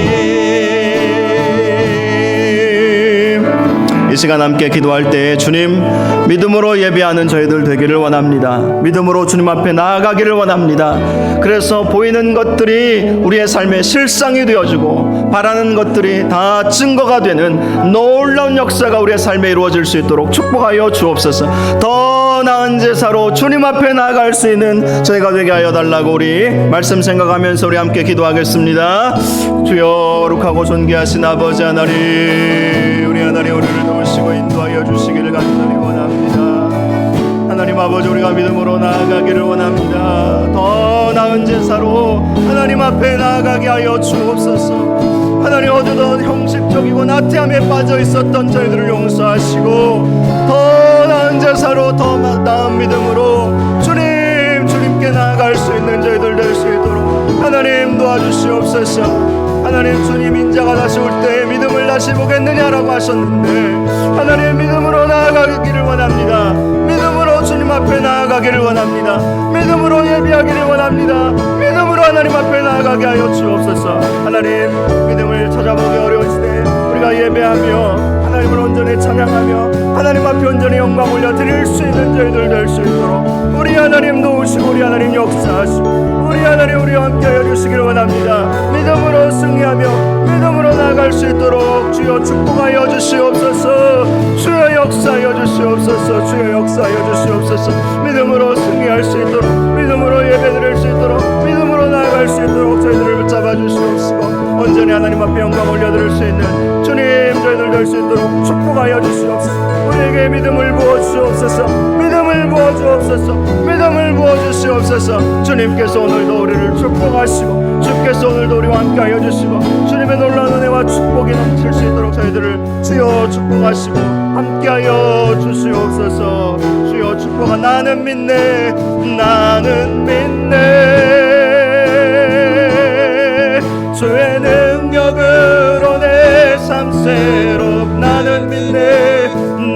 이 시간 함께 기도할 때 주님, 믿음으로 예배하는 저희들 되기를 원합니다. 믿음으로 주님 앞에 나아가기를 원합니다. 그래서 보이는 것들이 우리의 삶의 실상이 되어지고 바라는 것들이 다 증거가 되는 놀라운 역사가 우리의 삶에 이루어질 수 있도록 축복하여 주옵소서. 더 나은 제사로 주님 앞에 나아갈 수 있는 저희가 되게 하여 달라고 우리 말씀 생각하면서 우리 함께 기도하겠습니다. 주여, 거룩하고 존귀하신 아버지 하나님, 우리 하나님 우리를 도우시고 인도하여 주시기를 간절히 원합니다. 하나님 아버지, 우리가 믿음으로 나아가기를 원합니다. 더 나은 제사로 하나님 앞에 나아가게 하여 주옵소서. 하나님, 어두운 형식적이고 나태함에 빠져 있었던 저희들을 용서하시고 더 나은 제사로 더 나은 믿음으로 주님께 나아갈 수 있는 저희들 될 수 있도록 하나님 도와주시옵소서. 하나님, 주님 인자가 다시 올 때 믿음을 다시 보겠느냐라고 하셨는데 하나님, 믿음으로 나아가기를 원합니다. 믿음으로 주님 앞에 나아가기를 원합니다. 믿음으로 예배하기를 원합니다. 믿음으로 하나님 앞에 나아가게 하여 주옵소서. 하나님, 믿음을 찾아보기 어려울 때 우리가 예배하며 하나님을 온전히 찬양하며 하나님 앞에 온전히 영광 올려드릴 수 있는 저희들 될 수 있도록 우리 하나님 도우시고 우리 하나님 역사하시고 우리 하나님 우리와 함께하여 주시기를 원합니다. 믿음으로 승리하며 믿음으로 나아갈 수 있도록 주여 축복하여 주시옵소서. 주여 역사하여 주시옵소서. 주여 역사하여 주시옵소서. 믿음으로 승리할 수 있도록, 믿음으로 예배드릴 수 있도록, 믿음으로 나아갈 수 있도록 저희들을 붙잡아 주시옵시고 온전히 하나님 앞에 영광 올려드릴 수 있는 주님 저희들 될 수 있도록 축복하여 주시옵소서. 우리에게 믿음을 부어주시옵소서. 믿음을 부어주옵소서. 믿음을 부어주시옵소서. 주님께서 오늘도 우리를 축복하시고 주께서 오늘도 우리와 함께하여 주시고 주님의 놀라운 은혜와 축복이 넘칠 수 있도록 저희들을 주여 축복하시고 함께하여 주시옵소서. 주여 축복하. 나는 믿네. 나는 믿네. 주의 능력으로 내 삶 새롭. 나는 믿네.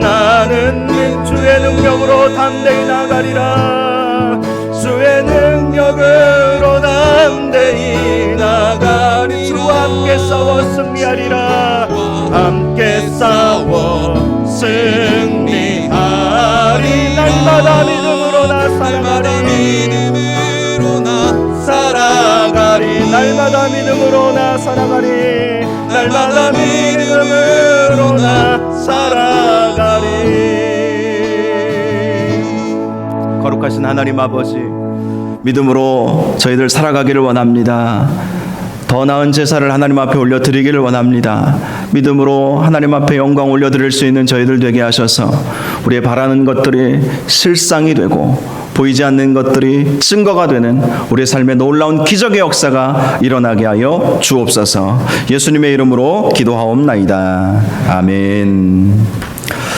나는 주의 능력으로 담대히 나가리라. 주의 능력으로 담대히 나가리. 주와 함께 싸워 승리하리라. 함께 싸워 승리하리. 날마다 믿음으로 나 살아가리. 날마다 믿음으로 나 살아가리. 날마다 믿음으로 나 살아가리. 거룩하신 하나님 아버지, 믿음으로 저희들 살아가기를 원합니다. 더 나은 제사를 하나님 앞에 올려드리기를 원합니다. 믿음으로 하나님 앞에 영광 올려드릴 수 있는 저희들 되게 하셔서 우리의 바라는 것들이 실상이 되고 보이지 않는 것들이 증거가 되는 우리의 삶에 놀라운 기적의 역사가 일어나게 하여 주옵소서. 예수님의 이름으로 기도하옵나이다. 아멘.